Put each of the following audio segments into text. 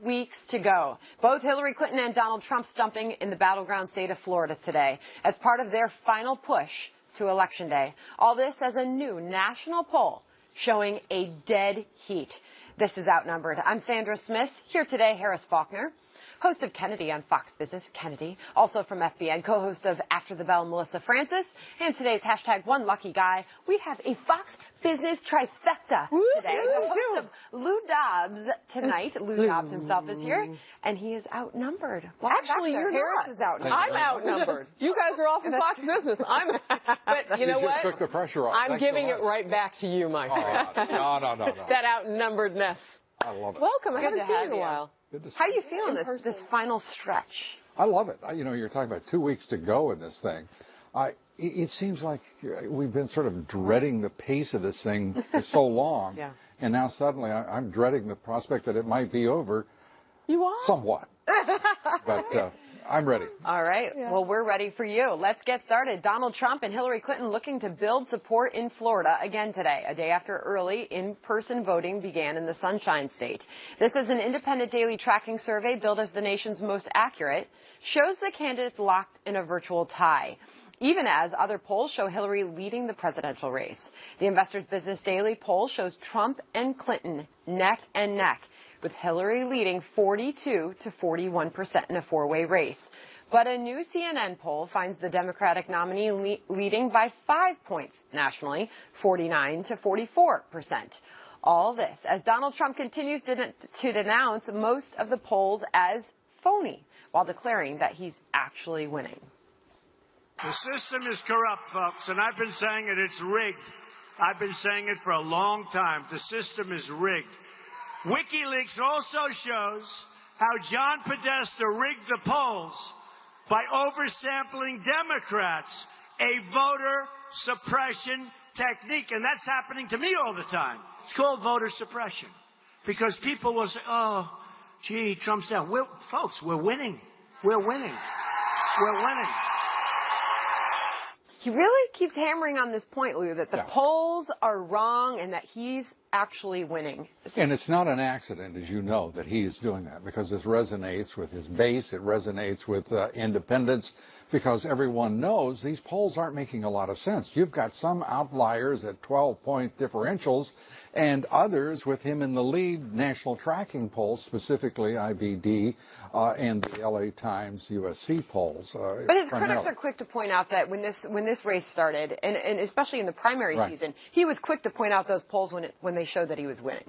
weeks to go. Both Hillary Clinton and Donald Trump stumping in the battleground state of Florida today as part of their final push to Election Day. All this as a new national poll showing a dead heat. This is Outnumbered. I'm Sandra Smith. Here today, Harris Faulkner, host of Kennedy on Fox Business, Kennedy, also from FBN, co-host of After the Bell, Melissa Francis, and today's hashtag One Lucky Guy. We have a Fox Business trifecta today. The host of Lou Dobbs tonight. Lou Dobbs himself is here, and he is outnumbered. Actually, Harris is outnumbered. I'm outnumbered. You guys are all from Fox Business. But you know what? Just took the pressure off. I'm giving it right back to you, my friend. No. That outnumberedness. I love it. Welcome. I haven't seen you in a while. How are you feeling this final stretch? I love it. You know, you're talking about 2 weeks to go in this thing. It seems like we've been sort of dreading the pace of this thing for so long. Yeah. And now suddenly I'm dreading the prospect that it might be over. You are? Somewhat. But I'm ready. All right. Yeah. Well, we're ready for you. Let's get started. Donald Trump and Hillary Clinton looking to build support in Florida again today, a day after early in-person voting began in the Sunshine State. This is an independent daily tracking survey billed as the nation's most accurate, shows the candidates locked in a virtual tie, even as other polls show Hillary leading the presidential race. The Investor's Business Daily poll shows Trump and Clinton neck and neck, with Hillary leading 42 to 41% in a four-way race. But a new CNN poll finds the Democratic nominee leading by 5 points nationally, 49 to 44%. All this as Donald Trump continues to denounce most of the polls as phony, while declaring that he's actually winning. The system is corrupt, folks, and I've been saying it, it's rigged. I've been saying it for a long time. The system is rigged. WikiLeaks also shows how John Podesta rigged the polls by oversampling Democrats, a voter suppression technique. And that's happening to me all the time. It's called voter suppression because people will say, oh, gee, Trump's out. Folks, we're winning. We're winning. We're winning. He really keeps hammering on this point, Lou, that the polls are wrong and that he's actually winning. And it's not an accident, as you know, that he is doing that, because this resonates with his base, it resonates with independents, because everyone knows these polls aren't making a lot of sense. You've got some outliers at 12-point differentials and others with him in the lead. National tracking polls, specifically IBD and the LA Times USC polls. But his critics are quick to point out that when this race started, and especially in the primary season, he was quick to point out those polls when they showed that he was winning.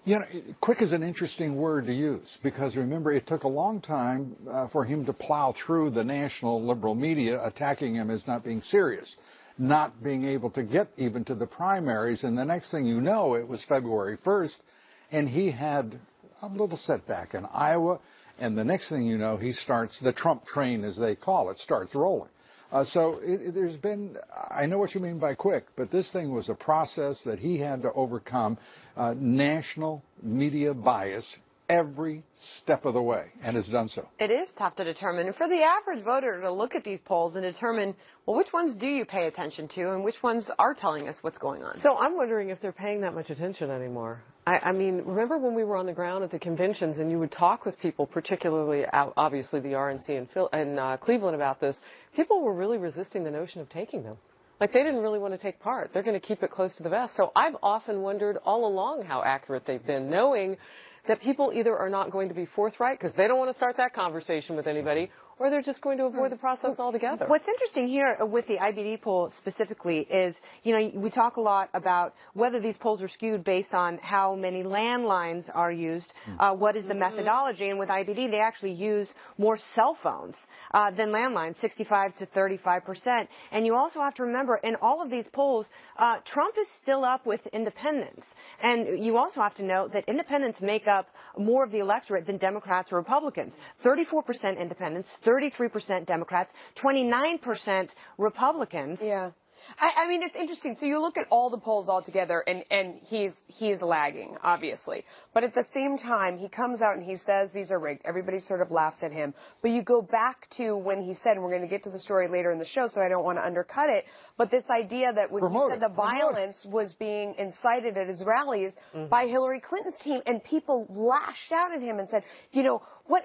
You know, quick is an interesting word to use, because remember, it took a long time for him to plow through the national liberal media attacking him as not being serious, not being able to get even to the primaries. And the next thing you know, it was February 1st, and he had a little setback in Iowa. And the next thing you know, he starts, the Trump train, as they call it, starts rolling. So there's been, I know what you mean by quick, but this thing was a process that he had to overcome national media bias every step of the way, and has done so. It is tough to determine. And for the average voter to look at these polls and determine, well, which ones do you pay attention to and which ones are telling us what's going on? So I'm wondering if they're paying that much attention anymore. I mean, remember when we were on the ground at the conventions and you would talk with people, particularly obviously the RNC in Cleveland about this, people were really resisting the notion of taking them. Like, they didn't really want to take part. They're going to keep it close to the vest. So I've often wondered all along how accurate they've been, knowing that people either are not going to be forthright because they don't want to start that conversation with anybody, or they're just going to avoid the process altogether. What's interesting here with the IBD poll specifically is, you know, we talk a lot about whether these polls are skewed based on how many landlines are used, what is the methodology, and with IBD they actually use more cell phones than landlines, 65 to 35%. And you also have to remember, in all of these polls, Trump is still up with independents. And you also have to note that independents make up more of the electorate than Democrats or Republicans. 34% independents, 33% Democrats, 29% Republicans. Yeah. I mean, it's interesting. So you look at all the polls all together, and he's lagging, obviously. But at the same time, he comes out and he says these are rigged. Everybody sort of laughs at him. But you go back to when he said, and we're going to get to the story later in the show, so I don't want to undercut it, but this idea that when he said the violence was being incited at his rallies by Hillary Clinton's team, and people lashed out at him and said, you know, what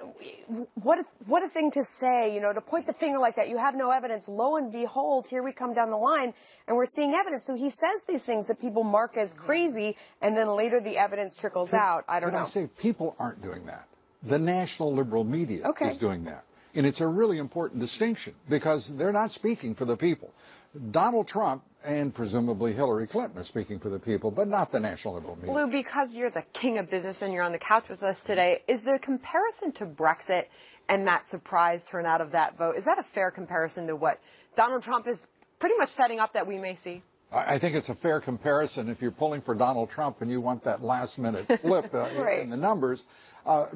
a thing to say, you know, to point the finger like that. You have no evidence. Lo and behold, here we come down the line, and we're seeing evidence. So he says these things that people mark as crazy, and then later the evidence trickles out. I don't know. I say people aren't doing that. The national liberal media is doing that. And it's a really important distinction because they're not speaking for the people. Donald Trump and presumably Hillary Clinton are speaking for the people, but not the national liberal media. Lou, because you're the king of business and you're on the couch with us today, is the comparison to Brexit and that surprise turnout of that vote, is that a fair comparison to what Donald Trump is pretty much setting up that we may see? I think it's a fair comparison if you're pulling for Donald Trump and you want that last-minute flip in the numbers.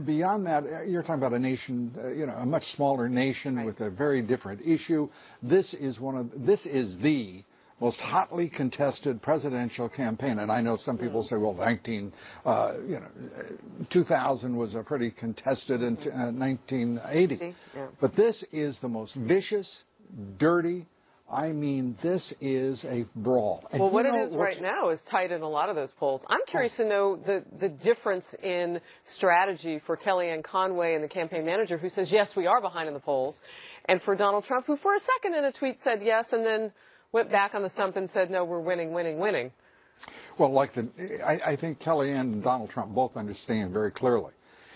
Beyond that, you're talking about a nation, you know, a much smaller nation with a very different issue. This is the most hotly contested presidential campaign, and I know some people say, well, 2000 was a pretty contested in 1980, but this is the most vicious, dirty. I mean, this is a brawl. And well, what it is right now is tight in a lot of those polls. I'm curious to know the difference in strategy for Kellyanne Conway and the campaign manager who says, yes, we are behind in the polls, and for Donald Trump, who for a second in a tweet said yes and then went back on the stump and said, no, we're winning, winning, winning. Well, I think Kellyanne and Donald Trump both understand very clearly.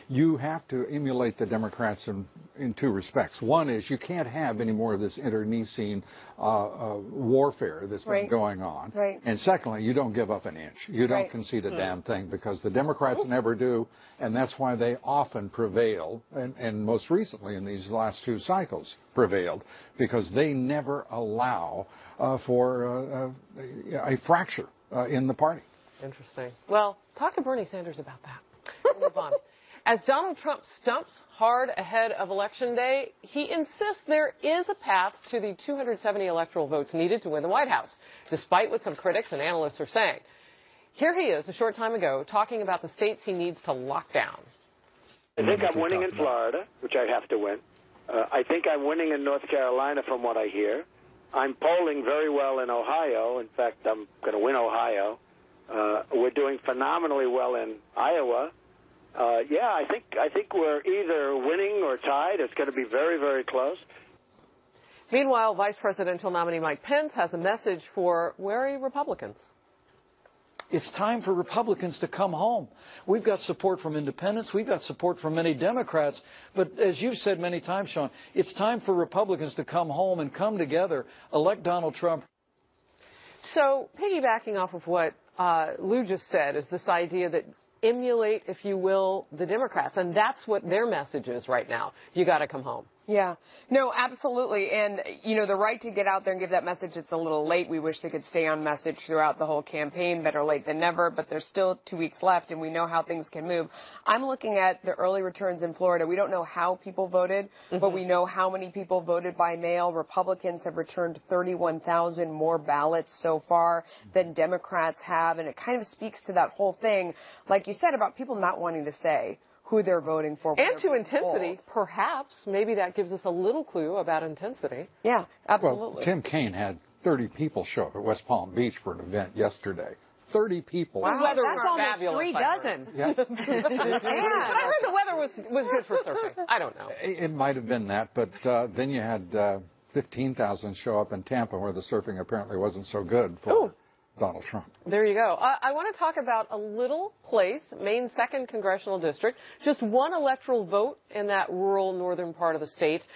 You have to emulate the Democrats in two respects. One is you can't have any more of this internecine warfare that's been going on. And secondly, you don't give up an inch. You don't concede a damn thing because the Democrats never do, and that's why they often prevail, and most recently in these last two cycles prevailed, because they never allow for a fracture in the party. Interesting. Well, talk to Bernie Sanders about that. We'll move on. As Donald Trump stumps hard ahead of Election Day, he insists there is a path to the 270 electoral votes needed to win the White House, despite what some critics and analysts are saying. Here he is a short time ago talking about the states he needs to lock down. I think I'm winning in Florida, which I have to win. I think I'm winning in North Carolina from what I hear. I'm polling very well in Ohio. In fact, I'm going to win Ohio. We're doing phenomenally well in Iowa. I think we're either winning or tied. It's going to be very, very close. Meanwhile, Vice Presidential nominee Mike Pence has a message for wary Republicans. It's time for Republicans to come home. We've got support from independents. We've got support from many Democrats. But as you've said many times, Sean, it's time for Republicans to come home and come together, elect Donald Trump. So piggybacking off of what Lou just said is this idea that emulate, if you will, the Democrats. And that's what their message is right now. You got to come home. Yeah. No, absolutely. And, you know, the right to get out there and give that message, it's a little late. We wish they could stay on message throughout the whole campaign. Better late than never. But there's still 2 weeks left, and we know how things can move. I'm looking at the early returns in Florida. We don't know how people voted, but we know how many people voted by mail. Republicans have returned 31,000 more ballots so far than Democrats have. And it kind of speaks to that whole thing, like you said, about people not wanting to say who they're voting for. And to intensity, perhaps. Maybe that gives us a little clue about intensity. Yeah, absolutely. Well, Tim Kaine had 30 people show up at West Palm Beach for an event yesterday. 30 people. Wow, That's almost fabulous, 3 dozen. Yeah. But I heard the weather was good for surfing. I don't know. It might have been that, but then you had 15,000 show up in Tampa where the surfing apparently wasn't so good for Donald Trump. There you go. I want to talk about a little place, Maine's 2nd Congressional District, just one electoral vote in that rural northern part of the state.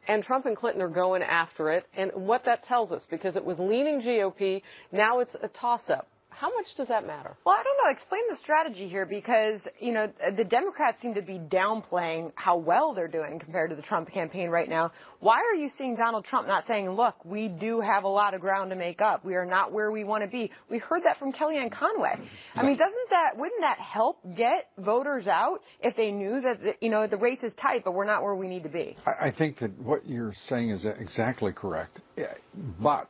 And Trump and Clinton are going after it. And what that tells us, because it was leaning GOP, now it's a toss-up. How much does that matter? Well, I don't know. Explain the strategy here because, you know, the Democrats seem to be downplaying how well they're doing compared to the Trump campaign right now. Why are you seeing Donald Trump not saying, look, we do have a lot of ground to make up. We are not where we want to be. We heard that from Kellyanne Conway. I mean, wouldn't that help get voters out if they knew that, you know, the race is tight, but we're not where we need to be? I think that what you're saying is exactly correct. But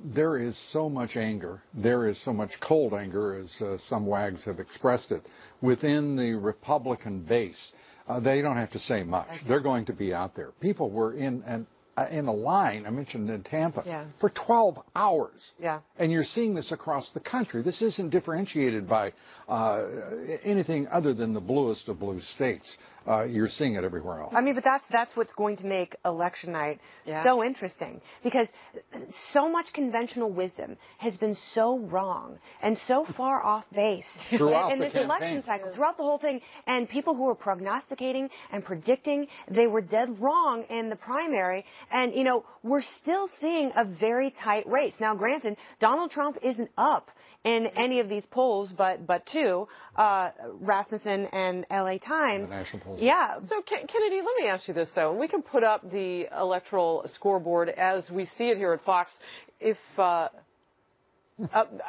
There is so much anger. There is so much cold anger, as some wags have expressed it, within the Republican base. They don't have to say much. They're going to be out there. People were in a line, I mentioned in Tampa, for 12 hours. Yeah. And you're seeing this across the country. This isn't differentiated by anything other than the bluest of blue states. You're seeing it everywhere else. I mean, but that's what's going to make election night so interesting, because so much conventional wisdom has been so wrong and so far off base in this election cycle, throughout the whole thing. And people who were prognosticating and predicting, they were dead wrong in the primary. And, you know, we're still seeing a very tight race. Now, granted, Donald Trump isn't up in any of these polls, but two, Rasmussen and LA Times. The national polls. Yeah. So, Kennedy, let me ask you this, though. We can put up the electoral scoreboard as we see it here at Fox. If,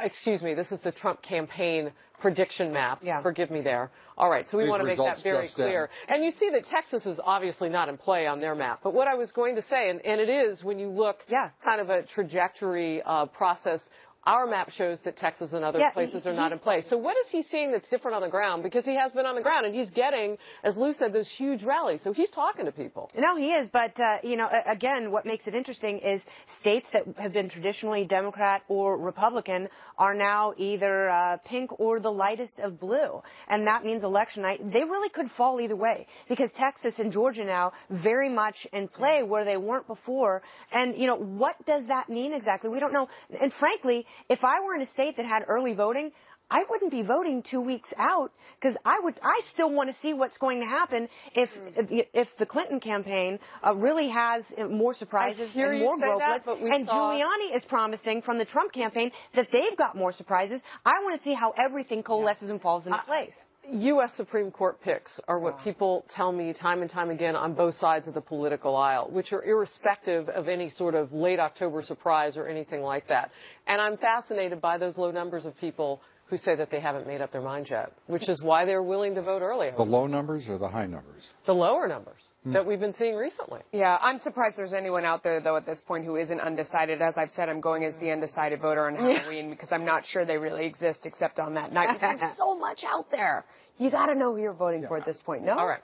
excuse me, this is the Trump campaign prediction map. Yeah. Forgive me there. All right, so we These want to make that results very just clear. And you see that Texas is obviously not in play on their map. But what I was going to say, and it is when you look kind of a trajectory process, our map shows that Texas and other places are not in play. So what is he seeing that's different on the ground? Because he has been on the ground, and he's getting, as Lou said, those huge rallies. So he's talking to people. No, he is. But, you know, again, what makes it interesting is states that have been traditionally Democrat or Republican are now either pink or the lightest of blue. And that means election night, they really could fall either way, because Texas and Georgia now very much in play where they weren't before. And, you know, what does that mean exactly? We don't know. And frankly, if I were in a state that had early voting, I wouldn't be voting 2 weeks out, because I still want to see what's going to happen if the Clinton campaign really has more surprises and more grovelets. And Giuliani is promising from the Trump campaign that they've got more surprises. I want to see how everything coalesces and falls into place. U.S. Supreme Court picks are what people tell me time and time again on both sides of the political aisle, which are irrespective of any sort of late October surprise or anything like that. And I'm fascinated by those low numbers of people who say that they haven't made up their mind yet, which is why they're willing to vote earlier. The low numbers or the high numbers? The lower numbers that we've been seeing recently. Yeah, I'm surprised there's anyone out there, though, at this point who isn't undecided. As I've said, I'm going as the undecided voter on Halloween because I'm not sure they really exist except on that night. There's so much out there. You got to know who you're voting for at this point, no? All right.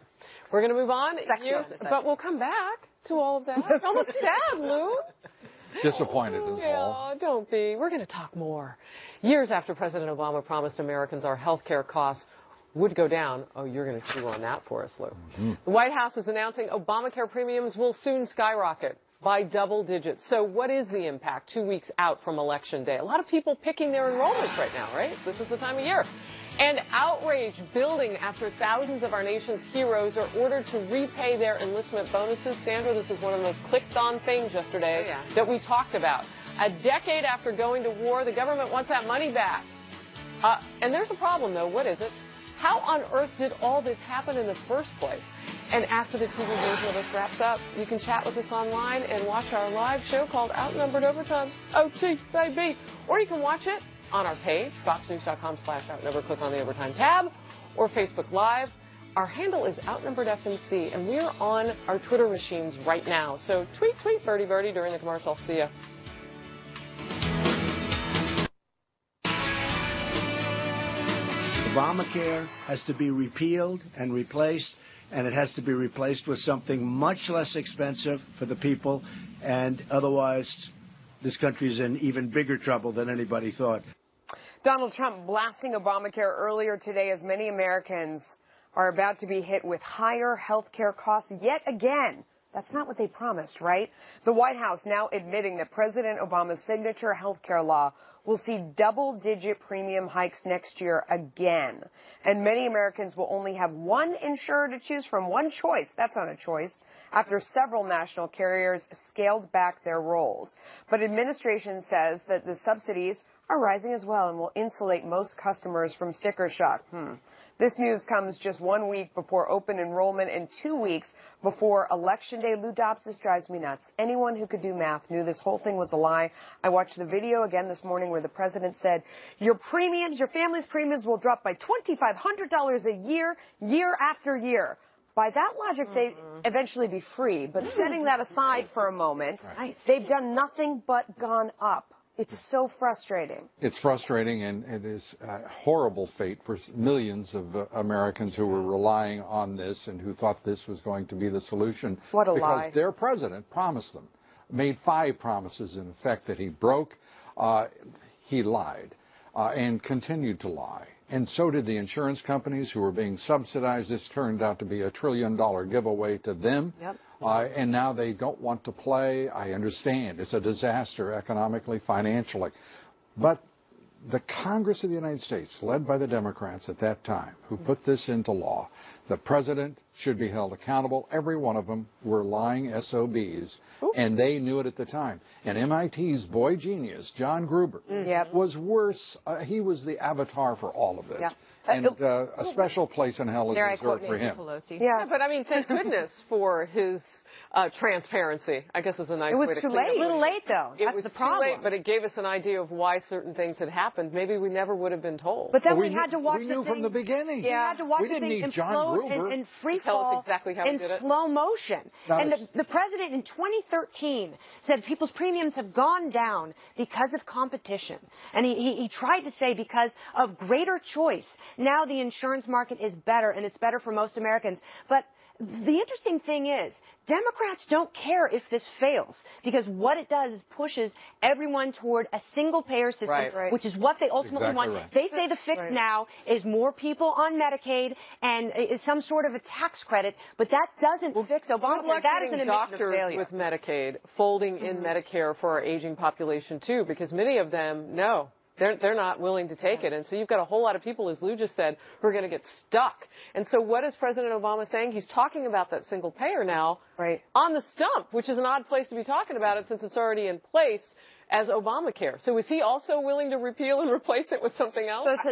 We're going to move on. But we'll come back to all of that. Don't look sad, Lou. Disappointed is all. Don't be. We're going to talk more. Years after President Obama promised Americans our health care costs would go down. Oh, you're going to chew on that for us, Lou. The White House is announcing Obamacare premiums will soon skyrocket by double digits. So what is the impact 2 weeks out from Election Day? A lot of people picking their enrollments right now, right? This is the time of year. And outrage building after thousands of our nation's heroes are ordered to repay their enlistment bonuses. Sandra, this is one of the most clicked on things yesterday that we talked about. A decade after going to war, the government wants that money back. And there's a problem, though. What is it? How on earth did all this happen in the first place? And after the TV version of this wraps up, you can chat with us online and watch our live show called Outnumbered Overtime. OT, baby. Or you can watch it on our page, foxnews.com/outnumbered. Click on the Overtime tab, or Facebook Live. Our handle is OutnumberedFNC, and we're on our Twitter machines right now. So tweet, birdie, birdie during the commercial. See ya. Obamacare has to be repealed and replaced, and it has to be replaced with something much less expensive for the people, and otherwise this country is in even bigger trouble than anybody thought. Donald Trump blasting Obamacare earlier today as many Americans are about to be hit with higher health care costs yet again. That's not what they promised, right? The White House now admitting that President Obama's signature health care law will see double-digit premium hikes next year again. And many Americans will only have one insurer to choose from, one choice. That's not a choice, after several national carriers scaled back their rolls. But administration says that the subsidies are rising as well and will insulate most customers from sticker shock. This news comes just 1 week before open enrollment and 2 weeks before Election Day. Lou Dobbs, this drives me nuts. Anyone who could do math knew this whole thing was a lie. I watched the video again this morning where the president said, your premiums, your family's premiums will drop by $2,500 a year, year after year. by that logic, they'd eventually be free. But setting that aside for a moment, they've done nothing but gone up. It's so frustrating. It's frustrating, and it is a horrible fate for millions of Americans who were relying on this and who thought this was going to be the solution. What a because lie. their president promised them, made 5 promises in effect that he broke. He lied and continued to lie. And so did the insurance companies who were being subsidized. This turned out to be a $1 trillion giveaway to them. Yep. And now they don't want to play. I understand. It's a disaster economically, financially. But the Congress of the United States, led by the Democrats at that time, who put this into law, the president should be held accountable. Every one of them were lying SOBs, and they knew it at the time. And MIT's boy genius, John Gruber, was worse. He was the avatar for all of this. Yep. And a special place in hell is reserved for him. Yeah, but I mean, thank goodness for his transparency, I guess is a nice way to clean up. A little late, though. It That's was the too problem. late, but it gave us an idea of why certain things had happened. Maybe we never would have been told. But then we had to watch we the knew thing. from the beginning. We had to watch We the didn't thing need John implode Gruber. and free Tell us fall exactly how he in did it. slow motion. And the president in 2013 said people's premiums have gone down because of competition. And he tried to say because of greater choice. Now the insurance market is better, and it's better for most Americans. But the interesting thing is, Democrats don't care if this fails, because what it does is pushes everyone toward a single-payer system, which is what they ultimately want. They say the fix now is more people on Medicaid and some sort of a tax credit, but that doesn't fix Obamacare. That is an admission of doctors failure. with Medicaid folding in Medicare for our aging population, too, because many of them, no. They're not willing to take it. And so you've got a whole lot of people, as Lou just said, who are going to get stuck. And so what is President Obama saying? He's talking about that single payer now on the stump, which is an odd place to be talking about it since it's already in place as Obamacare. So is he also willing to repeal and replace it with something else? So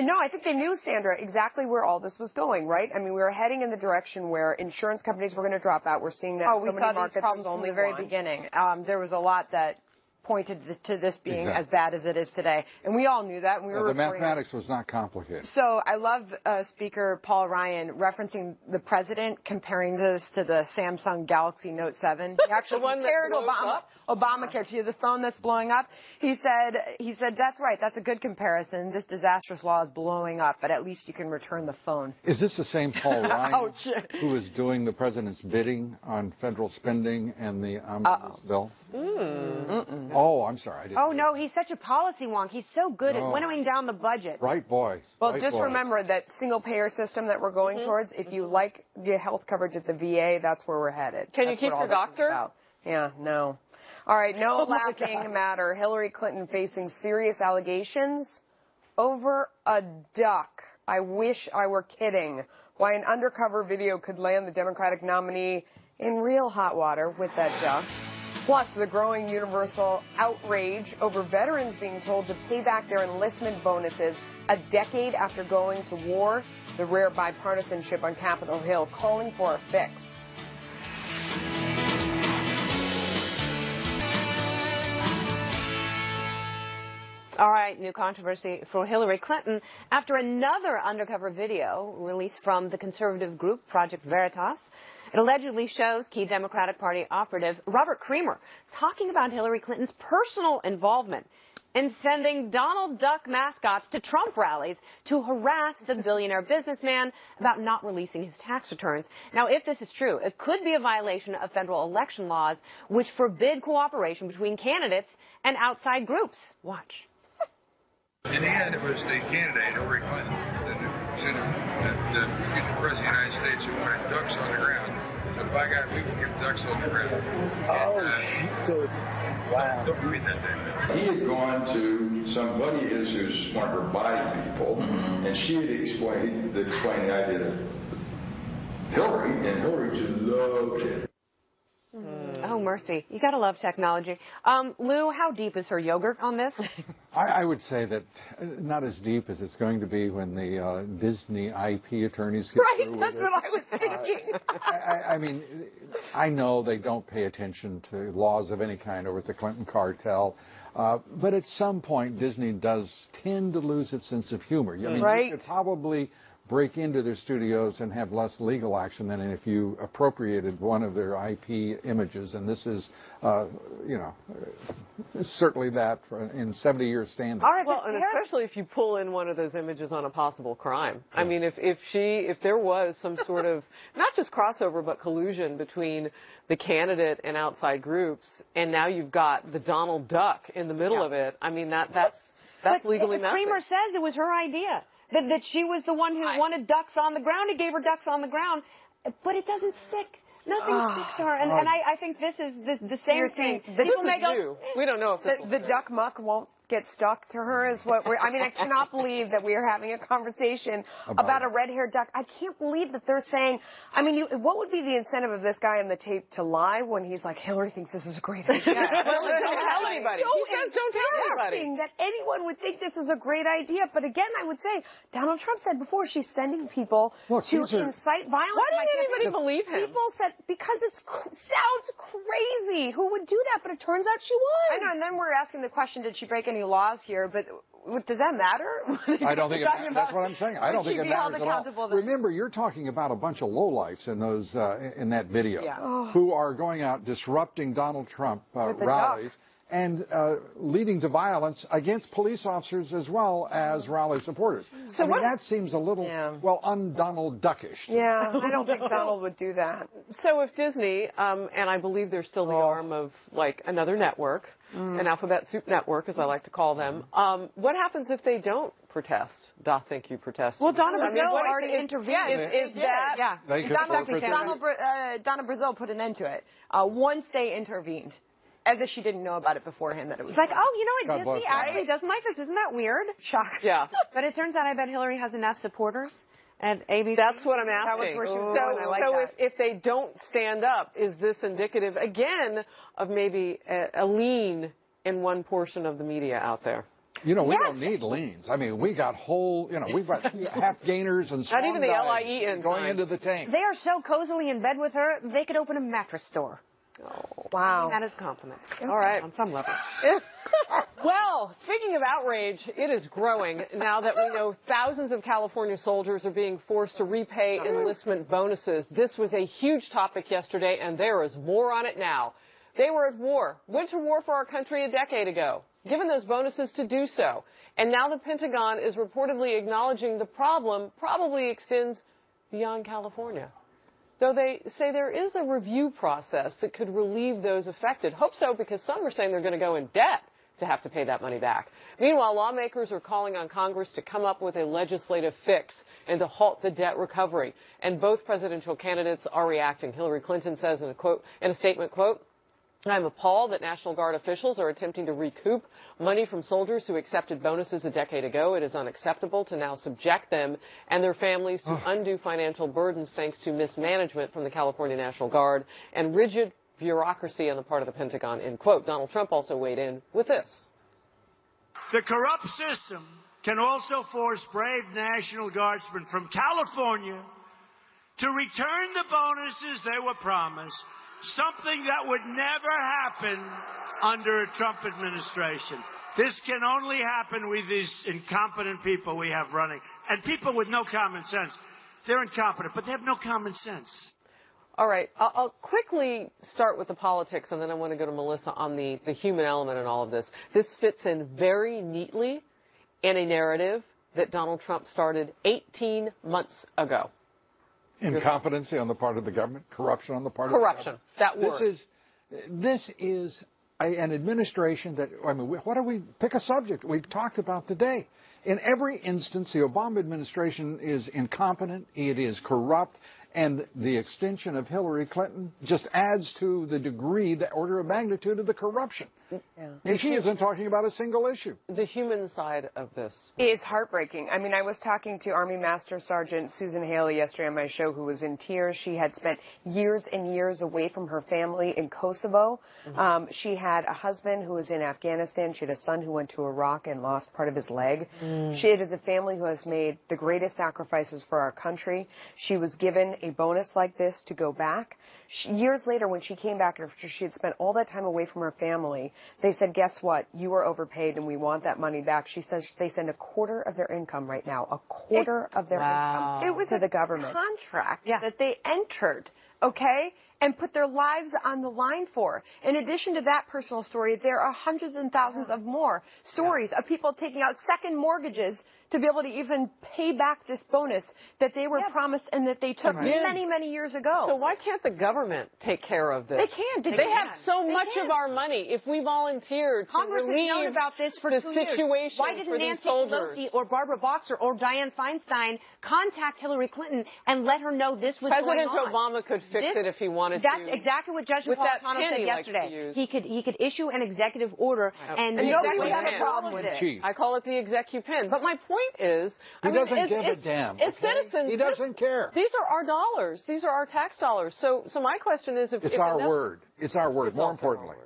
no, I think they knew, Sandra, exactly where all this was going, right? I mean, we were heading in the direction where insurance companies were going to drop out. We're seeing that in so many markets. These problems from the very beginning. There was a lot that pointed to this being as bad as it is today. And we all knew that. And we were the mathematics was not complicated. So I love Speaker Paul Ryan referencing the president, comparing this to the Samsung Galaxy Note 7. He actually compared Obamacare to the phone that's blowing up. He said, that's right, that's a good comparison. This disastrous law is blowing up, but at least you can return the phone. Is this the same Paul Ryan who is doing the president's bidding on federal spending and the omnibus bill? Oh, I'm sorry. I didn't Oh, no, he's such a policy wonk. He's so good at winnowing down the budget. Right, boy. Well, just remember that single-payer system that we're going towards, if you like the health coverage at the VA, that's where we're headed. Can you keep your doctor? Yeah, no. All right, no laughing matter. Hillary Clinton facing serious allegations over a duck. I wish I were kidding. Why an undercover video could land the Democratic nominee in real hot water with that duck. Plus, the growing universal outrage over veterans being told to pay back their enlistment bonuses a decade after going to war. The rare bipartisanship on Capitol Hill calling for a fix. All right, new controversy for Hillary Clinton after another undercover video released from the conservative group Project Veritas. It allegedly shows key Democratic Party operative Robert Creamer talking about Hillary Clinton's personal involvement in sending Donald Duck mascots to Trump rallies to harass the billionaire businessman about not releasing his tax returns. Now, if this is true, it could be a violation of federal election laws, which forbid cooperation between candidates and outside groups. Watch. In the end, it was the candidate, Hillary Clinton, the future president of the United States, who wanted ducks on the ground. But by God, we will get ducks on the ground. So it's, wow. Don't read that thing. He had gone to somebody who's one of her body people, and she had explained the idea of Hillary, and Hillary just loved it. Oh, mercy. You gotta love technology. Lou, how deep is her yogurt on this? I would say that not as deep as it's going to be when the Disney IP attorneys get through with That's it. what I was thinking. I mean, I know they don't pay attention to laws of any kind over at the Clinton cartel, but at some point Disney does tend to lose its sense of humor. I mean, you could probably break into their studios and have less legal action than if you appropriated one of their IP images. And this is, you know, certainly that in 70 years standing. All right, well, and especially if you pull in one of those images on a possible crime. I mean, if there was some sort of, not just crossover, but collusion between the candidate and outside groups, and now you've got the Donald Duck in the middle of it, I mean, that's legally messy. Kramer says it was her idea. That she was the one who wanted ducks on the ground. He gave her ducks on the ground, but it doesn't stick. Nothing sticks to her. And I think this is the same thing. People may go, we don't know if the duck muck won't get stuck to her is what we're, I mean, I cannot believe that we are having a conversation about a red-haired duck. I can't believe that they're saying, I mean, what would be the incentive of this guy on the tape to lie when he's like, Hillary thinks this is a great idea? Don't tell anybody. So He says don't tell anybody. that anyone would think this is a great idea. But again, I would say, Donald Trump said before, she's sending people to incite violence. Why didn't anybody believe him? People said, because it sounds crazy. Who would do that? But it turns out she was. I know, and then we're asking the question, did she break any laws here? But does that matter? I don't think that's what I'm saying. I don't think it matters at all. Then? Remember, you're talking about a bunch of lowlifes in those in that video who are going out disrupting Donald Trump rallies and leading to violence against police officers as well as rally supporters. So I mean, that seems a little, well, un-Donald Duckish. Yeah, I don't think Donald would do that. So if Disney, and I believe they're still the arm of, like, another network, an alphabet soup network, as I like to call them, what happens if they don't protest? Doth think you protest? Well, Donna Brazil already intervened. Is that? Yeah. They could Donna Brazil put an end to it once they intervened. As if she didn't know about it beforehand that it was. It's like, oh, you know what, God Disney actually doesn't like this. Isn't that weird? Shock. Yeah. But it turns out I bet Hillary has enough supporters at ABC. That's what I'm asking. That was where she was going. I like so that. if they don't stand up, is this indicative, again, of maybe a lean in one portion of the media out there? You know, we don't need leans. I mean, we got whole, you know, we've got half gainers and Not even the dives LIE going into the tank. They are so cozily in bed with her, they could open a mattress store. Oh, wow. That is a compliment. All right. On some level. Well, speaking of outrage, it is growing now that we know thousands of California soldiers are being forced to repay enlistment bonuses. This was a huge topic yesterday, and there is more on it now. They were at war, went to war for our country a decade ago, given those bonuses to do so. And now the Pentagon is reportedly acknowledging the problem probably extends beyond California. Though they say there is a review process that could relieve those affected. Hope so, because some are saying they're going to go in debt to have to pay that money back. Meanwhile, lawmakers are calling on Congress to come up with a legislative fix and to halt the debt recovery. And both presidential candidates are reacting. Hillary Clinton says in a statement, quote, I'm appalled that National Guard officials are attempting to recoup money from soldiers who accepted bonuses a decade ago. It is unacceptable to now subject them and their families to undue financial burdens thanks to mismanagement from the California National Guard and rigid bureaucracy on the part of the Pentagon, end quote. Donald Trump also weighed in with this. The corrupt system can also force brave National Guardsmen from California to return the bonuses they were promised, something that would never happen under a Trump administration. This can only happen with these incompetent people we have running. And people with no common sense. They're incompetent, but they have no common sense. All right. I'll quickly start with the politics, and then I want to go to Melissa on the human element in all of this. This fits in very neatly in a narrative that Donald Trump started 18 months ago. Incompetency on the part of the government, corruption on the part of the government. Corruption, that word. This is an administration that, I mean, what do we pick a subject that we've talked about today? In every instance, the Obama administration is incompetent, it is corrupt, and the extension of Hillary Clinton just adds to the degree, the order of magnitude of the corruption. Yeah. And she isn't talking about a single issue. The human side of this is heartbreaking. I mean, I was talking to Army Master Sergeant Susan Haley yesterday on my show, who was in tears. She had spent years and years away from her family in Kosovo. She had a husband who was in Afghanistan. She had a son who went to Iraq and lost part of his leg. It is a family who has made the greatest sacrifices for our country. She was given a bonus like this to go back. Years later, when she came back after she had spent all that time away from her family, They said, guess what? You were overpaid and we want that money back. She says they send a quarter of their income right now, a quarter of their income It was to the government. Contract that they entered, okay, and put their lives on the line for. In addition to that personal story, there are hundreds and thousands of more stories of people taking out second mortgages to be able to even pay back this bonus that they were promised and that they took many, many years ago. So why can't the government take care of this? They can. They have so much of our money. If we volunteered to Congress has relieve known about this for the 2 years. situation Why didn't for these Nancy soldiers? Pelosi or Barbara Boxer or Dianne Feinstein contact Hillary Clinton and let her know this was President going on? Obama could fix it if he wanted That's to. exactly what Judge With that Napolitano pen said he likes to yesterday. use. He could issue an executive order, and nobody would have a pen. problem with it. I call it the execu pen. But my point is, He doesn't give a damn. As okay? citizens, He doesn't care. These are our dollars. These are our tax dollars. So my question is, It's our word. It's our word. More importantly,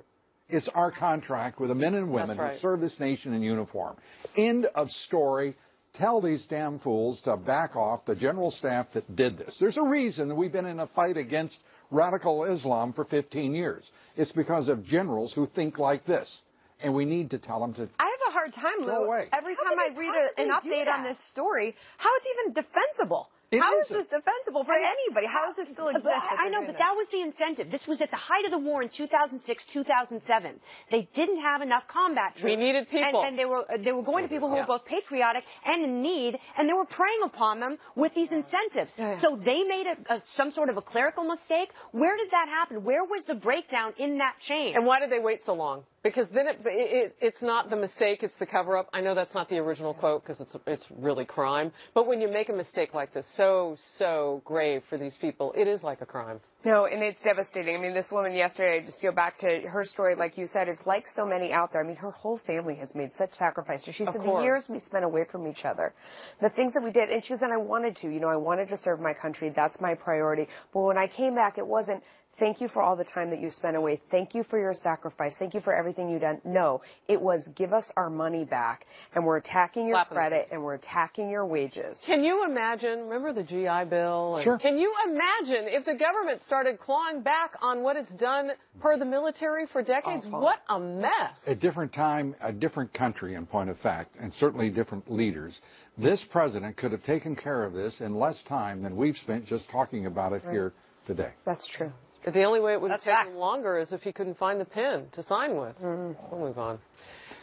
it's our contract with the men and women who serve this nation in uniform. End of story. Tell these damn fools to back off, the general staff that did this. There's a reason that we've been in a fight against radical Islam for 15 years. It's because of generals who think like this. And we need to tell them to I have a hard time, go Lou. away. Every time I read an update on this story, how it's even defensible. How is this defensible for anybody? How does this still exist? I know, but that was the incentive. This was at the height of the war in 2006, 2007. They didn't have enough combat troops. We needed people. And they were going to people who were both patriotic and in need, and they were preying upon them with these incentives. So they made some sort of a clerical mistake. Where did that happen? Where was the breakdown in that chain? And why did they wait so long? Because then it's not the mistake, it's the cover-up. I know that's not the original quote because it's really crime. But when you make a mistake like this, so grave for these people, it is like a crime. No, and it's devastating. I mean, this woman yesterday, just go back to her story, like you said, is like so many out there. I mean, her whole family has made such sacrifices. She said the years we spent away from each other, the things that we did, and she said, I wanted to, I wanted to serve my country. That's my priority. But when I came back, it wasn't, thank you for all the time that you spent away. Thank you for your sacrifice. Thank you for everything you've done. No, it was give us our money back, and we're attacking your credit, and we're attacking your wages. Can you imagine, remember the GI Bill? Sure. Can you imagine if the government started clawing back on what it's done per the military for decades? What a mess. A different time, a different country in point of fact, and certainly different leaders. This president could have taken care of this in less time than we've spent just talking about it here today. That's true. The only way it would have taken longer is if he couldn't find the pen to sign with. We'll move on.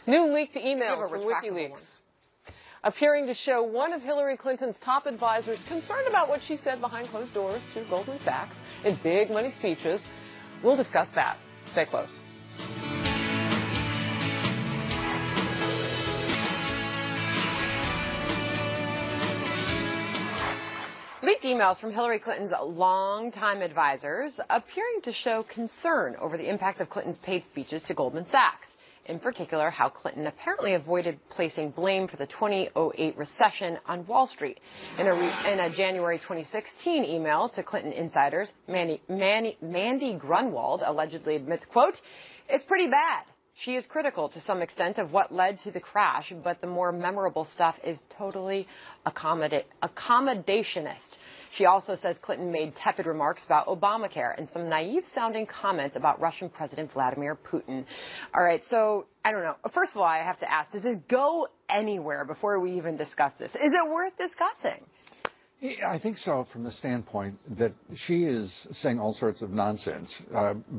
New leaked emails from WikiLeaks appearing to show one of Hillary Clinton's top advisors concerned about what she said behind closed doors to Goldman Sachs in big money speeches. We'll discuss that. Stay close. Leaked emails from Hillary Clinton's longtime advisors appearing to show concern over the impact of Clinton's paid speeches to Goldman Sachs. In particular, how Clinton apparently avoided placing blame for the 2008 recession on Wall Street. In a January 2016 email to Clinton insiders, Mandy Grunwald allegedly admits, quote, "It's pretty bad. She is critical to some extent of what led to the crash, but the more memorable stuff is totally accommodationist." She also says Clinton made tepid remarks about Obamacare and some naive-sounding comments about Russian President Vladimir Putin. All right, so I don't know. First of all, I have to ask, does this go anywhere before we even discuss this? Is it worth discussing? I think so, from the standpoint that she is saying all sorts of nonsense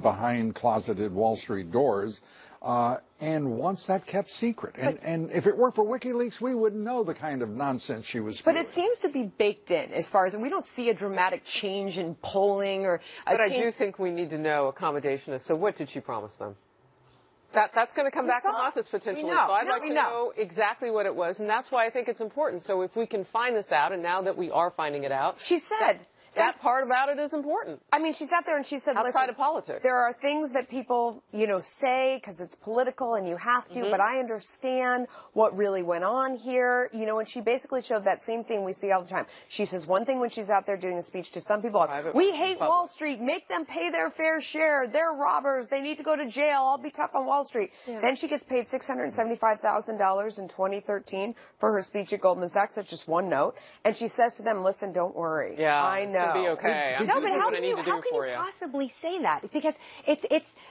behind closeted Wall Street doors and wants that kept secret. And if it weren't for WikiLeaks, we wouldn't know the kind of nonsense she was spewing. But it seems to be baked in as far as we don't see a dramatic change in polling or But I do think we need to know accommodationist. So what did she promise them? That's going to come back to haunt us potentially. So I'd like to know exactly what it was, and that's why I think it's important. So if we can find this out, and now that we are finding it out, she said that part about it is important. I mean, she sat there and she said, outside of politics, there are things that people, say because it's political and you have to, but I understand what really went on here, and she basically showed that same thing we see all the time. She says one thing when she's out there doing a speech to some people, we hate Wall Street, make them pay their fair share, they're robbers, they need to go to jail, I'll be tough on Wall Street. Yeah. Then she gets paid $675,000 in 2013 for her speech at Goldman Sachs. That's just one note. And she says to them, listen, don't worry. Yeah, I know. going to be okay. I'm No, going but to do how what I can need you, to do how can for you you. possibly say that? Because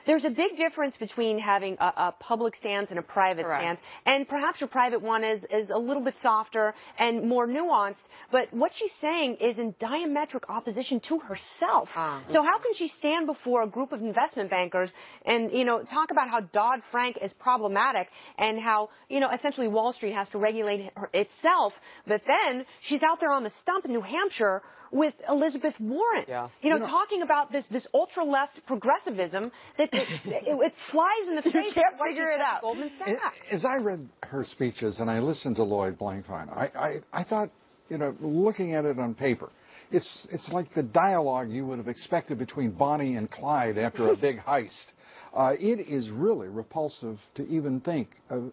there's a big difference between having a public stance and a private stance, and perhaps your private one is a little bit softer and more nuanced. But what she's saying is in diametric opposition to herself. So how can she stand before a group of investment bankers and talk about how Dodd-Frank is problematic and how essentially Wall Street has to regulate itself, but then she's out there on the stump in New Hampshire with Elizabeth Warren, talking about this ultra-left progressivism that it flies in the face. You can't figure it out. Goldman Sachs. As I read her speeches and I listened to Lloyd Blankfein, I thought, looking at it on paper, it's like the dialogue you would have expected between Bonnie and Clyde after a big heist. It is really repulsive to even think of.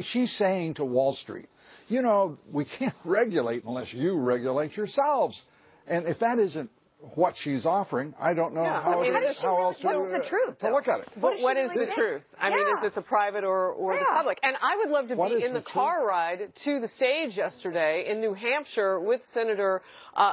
She's saying to Wall Street, we can't regulate unless you regulate yourselves. And if that isn't what she's offering, I don't know how else to look at it. But what is the truth? I mean, is it the private or the public? And I would love to be in the car ride to the stage yesterday in New Hampshire with Senator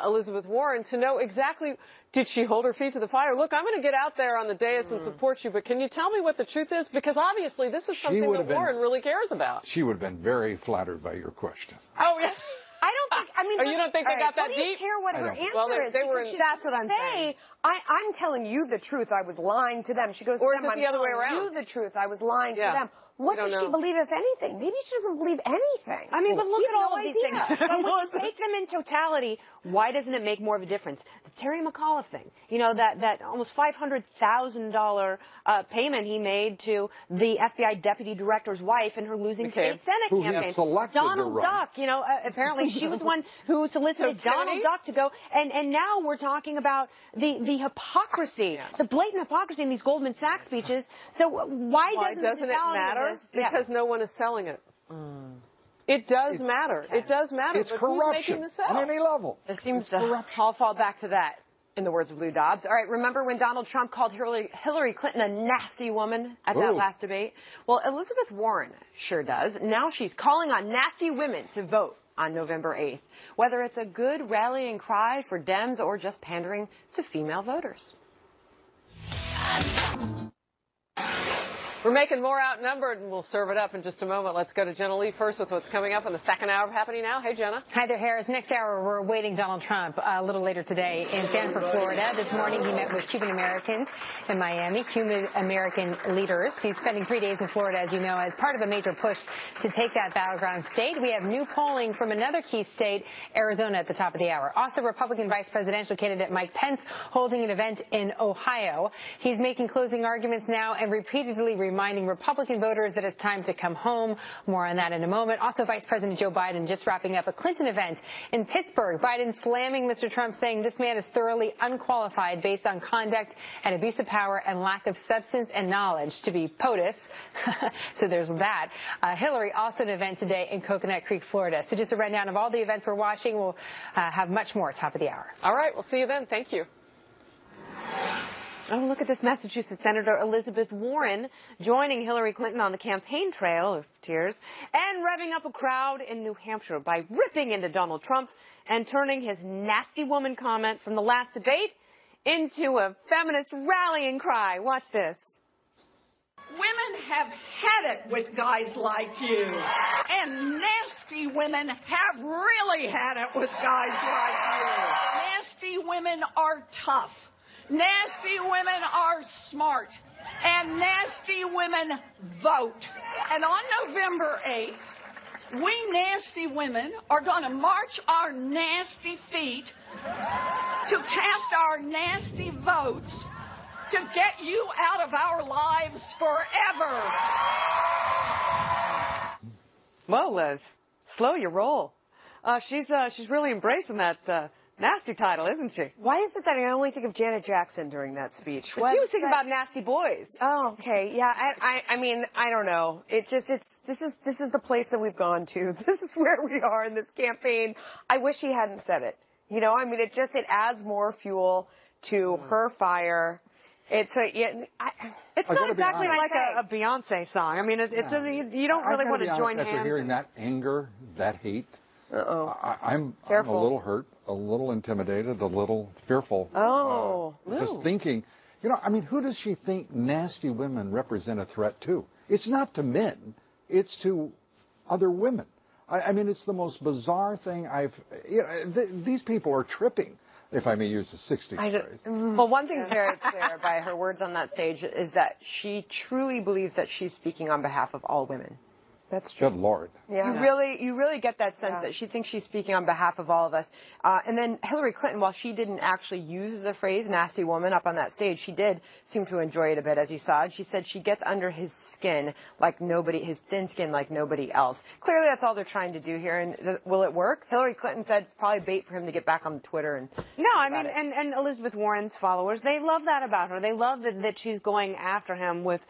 Elizabeth Warren to know exactly, did she hold her feet to the fire? Look, I'm going to get out there on the dais and support you, but can you tell me what the truth is? Because obviously this is something that Warren really cares about. She would have been very flattered by your question. Oh, yeah. I don't think. I mean, you don't think they got that deep? I don't deep? care what her answer is. They were. That's what I'm saying. I'm telling you the truth. I was lying to them. She goes, or is it the other way around? You the truth. I was lying to them. What does she believe, if anything? Maybe she doesn't believe anything. I mean, but look at all of these things. But when you take them in totality, why doesn't it make more of a difference? The Terry McAuliffe thing, that almost $500,000 payment he made to the FBI deputy director's wife in her losing state Senate campaign. Donald Duck, apparently she was the one who solicited Donald Duck to go. And now we're talking about the hypocrisy, the blatant hypocrisy in these Goldman Sachs speeches. So why doesn't it matter? Because no one is selling it. It does matter. It does matter. It's corruption on any level. It seems to all fall back to that, in the words of Lou Dobbs. All right, remember when Donald Trump called Hillary Clinton a nasty woman at that last debate? Well, Elizabeth Warren sure does. Now she's calling on nasty women to vote on November 8th, whether it's a good rallying cry for Dems or just pandering to female voters. We're making more Outnumbered, and we'll serve it up in just a moment. Let's go to Jenna Lee first with what's coming up in the second hour of Happening Now. Hey, Jenna. Hi there, Harris. Next hour, we're awaiting Donald Trump a little later today in Sanford, Florida. This morning, he met with Cuban Americans in Miami, Cuban American leaders. He's spending 3 days in Florida, as you know, as part of a major push to take that battleground state. We have new polling from another key state, Arizona, at the top of the hour. Also, Republican vice presidential candidate Mike Pence holding an event in Ohio. He's making closing arguments now and repeatedly reminding Republican voters that it's time to come home. More on that in a moment. Also, Vice President Joe Biden just wrapping up a Clinton event in Pittsburgh. Biden slamming Mr. Trump, saying this man is thoroughly unqualified based on conduct and abuse of power and lack of substance and knowledge to be POTUS. So there's that. Hillary also an event today in Coconut Creek, Florida. So just a rundown of all the events we're watching. We'll have much more top of the hour. All right. We'll see you then. Thank you. Oh, look at this. Massachusetts Senator Elizabeth Warren joining Hillary Clinton on the campaign trail of tears and revving up a crowd in New Hampshire by ripping into Donald Trump and turning his nasty woman comment from the last debate into a feminist rallying cry. Watch this. Women have had it with guys like you, and nasty women have really had it with guys like you. Nasty women are tough. Nasty women are smart, and nasty women vote. And on November 8th, we nasty women are going to march our nasty feet to cast our nasty votes to get you out of our lives forever. Well, Liz, slow your roll. She's really embracing that nasty title, isn't she? Why is it that I only think of Janet Jackson during that speech? He was thinking about nasty boys. Oh, okay. Yeah, I mean, I don't know. This is the place that we've gone to. This is where we are in this campaign. I wish he hadn't said it. I mean, it adds more fuel to her fire. It's not exactly like a Beyonce song. I mean, you don't really want to join hands. After hearing that anger, that hate, I'm a little hurt. a little intimidated, a little fearful. Just thinking, you know, I mean, who does she think nasty women represent a threat to? It's not to men. It's to other women. I mean, it's the most bizarre thing you know, these people are tripping, if I may use the 60s phrase. Well, one thing's very clear by her words on that stage is that she truly believes that she's speaking on behalf of all women. That's true. Good Lord. Yeah. You really get that sense that she thinks she's speaking on behalf of all of us. And then Hillary Clinton, while she didn't actually use the phrase nasty woman up on that stage, she did seem to enjoy it a bit, as you saw. And she said she gets under his skin like nobody, his thin skin like nobody else. Clearly, that's all they're trying to do here. And will it work? Hillary Clinton said it's probably bait for him to get back on Twitter and. No, I mean, and Elizabeth Warren's followers, they love that about her. They love that she's going after him with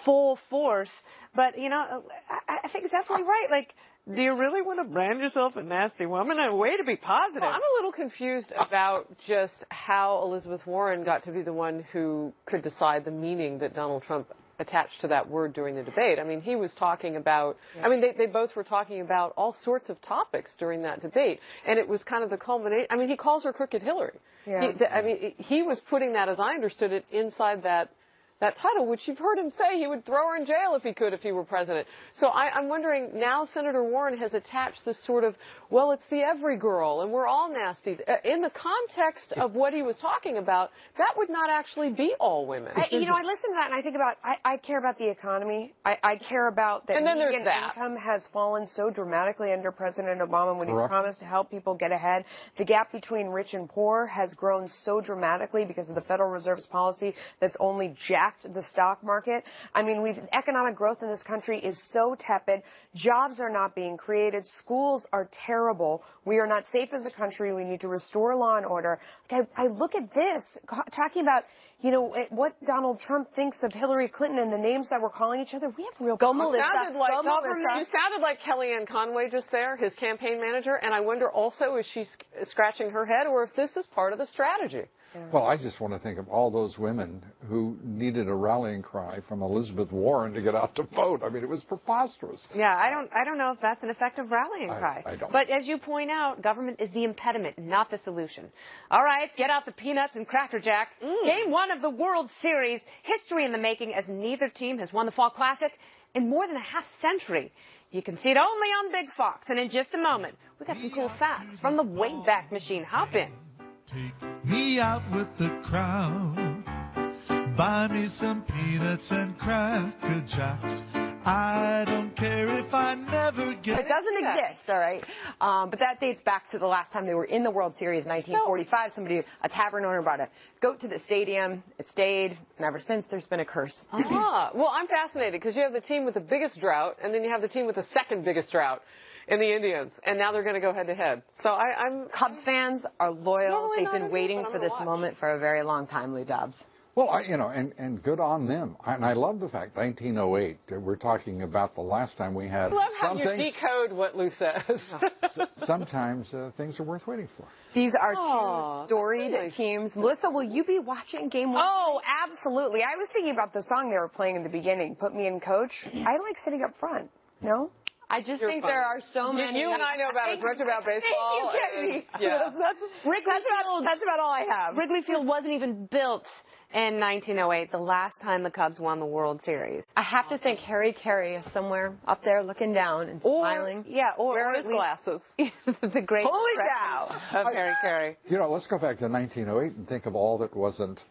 full force. But, you know, I think it's absolutely right. Like, do you really want to brand yourself a nasty woman? A way to be positive. Well, I'm a little confused about just how Elizabeth Warren got to be the one who could decide the meaning that Donald Trump attached to that word during the debate. I mean, he was talking about, I mean, they both were talking about all sorts of topics during that debate. And it was kind of the culmination. I mean, he calls her Crooked Hillary. Yeah. I mean, he was putting that, as I understood it, inside that title, which you've heard him say he would throw her in jail if he could, if he were president. So I'm wondering, now Senator Warren has attached this sort of, well, it's the every girl, and we're all nasty. In the context of what he was talking about, that would not actually be all women. You know, I listen to that and I think about, I care about the economy. I care about that median income has fallen so dramatically under President Obama when he's promised to help people get ahead. The gap between rich and poor has grown so dramatically because of the Federal Reserve's policy that's only jacked the stock market. I mean, economic growth in this country is so tepid. Jobs are not being created. Schools are terrible. We are not safe as a country. We need to restore law and order. Like, I look at this, talking about, you know, what Donald Trump thinks of Hillary Clinton and the names that we're calling each other. We have real problems. You sounded like Kellyanne Conway just there, his campaign manager, and I wonder also, is she scratching her head, or if this is part of the strategy? Well, I just want to think of all those women who needed a rallying cry from Elizabeth Warren to get out to vote. I mean, it was preposterous. Yeah, I don't know if that's an effective rallying cry. I don't. But as you point out, government is the impediment, not the solution. All right, get out the peanuts and Cracker Jack. Game 1 of the World Series, history in the making, as neither team has won the Fall Classic in more than a half century. You can see it only on Big Fox, and in just a moment, we got some cool facts from the Wayback Machine. Hop in. Take me out with the crowd. Buy me some peanuts and Cracker Jacks. I don't care if I never get it. doesn't exist, all right? But that dates back to the last time they were in the World Series, 1945. A tavern owner brought a goat to the stadium. It stayed, and ever since there's been a curse. Well, I'm fascinated because you have the team with the biggest drought, and then you have the team with the second biggest drought in the Indians, and now they're going to go head-to-head. So I'm Cubs fans are loyal. They've been waiting for this moment for a very long time, Lou Dobbs. Well, you know, and good on them. And I love the fact 1908. We're talking about the last time we had. I love how you decode what Lou says. Sometimes things are worth waiting for. These are two storied teams. Melissa, will you be watching Game 1? Oh, absolutely. I was thinking about the song they were playing in the beginning, Put Me in Coach. I like sitting up front. No? I just think there are so many. You and I know about as much about baseball. That's about all I have. Wrigley Field wasn't even built in 1908, the last time the Cubs won the World Series. I have to think Harry Carey is somewhere up there looking down and smiling. Yeah, or wearing his glasses. The great holy cow of Harry Carey. You know, let's go back to 1908 and think of all that wasn't.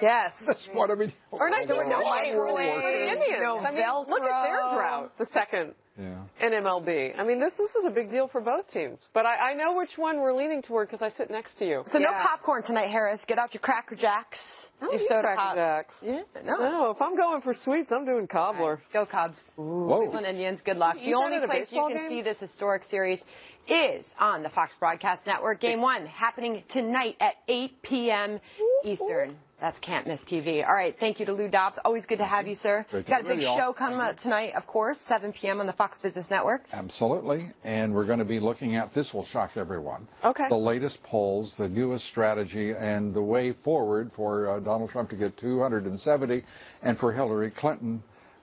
Yes. That's what I mean. Or 1908 for the Indians. I mean, look at their drought, the second. In MLB. I mean, this is a big deal for both teams. But I know which one we're leaning toward because I sit next to you. So no popcorn tonight, Harris. Get out your Cracker Jacks. Your soda Cracker Jacks. Yeah. No, if I'm going for sweets, I'm doing cobbler. Right. Go Cubs. Cleveland Indians. Good luck. The only place you can see this historic series is on the Fox Broadcast Network. Game 1 happening tonight at 8 p.m. Eastern. That's Can't Miss TV. All right, thank you to Lou Dobbs. Always good to have you, sir. Got a big show coming up tonight, of course, 7 p.m. on the Fox Business Network. Absolutely, and we're going to be looking at, this will shock everyone, the latest polls, the newest strategy, and the way forward for Donald Trump to get 270 and for Hillary Clinton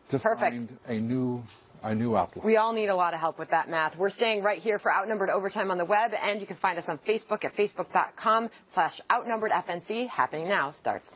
to find a new a new outlook. We all need a lot of help with that math. We're staying right here for Outnumbered Overtime on the web, and you can find us on Facebook at facebook.com/OutnumberedFNC. Happening now starts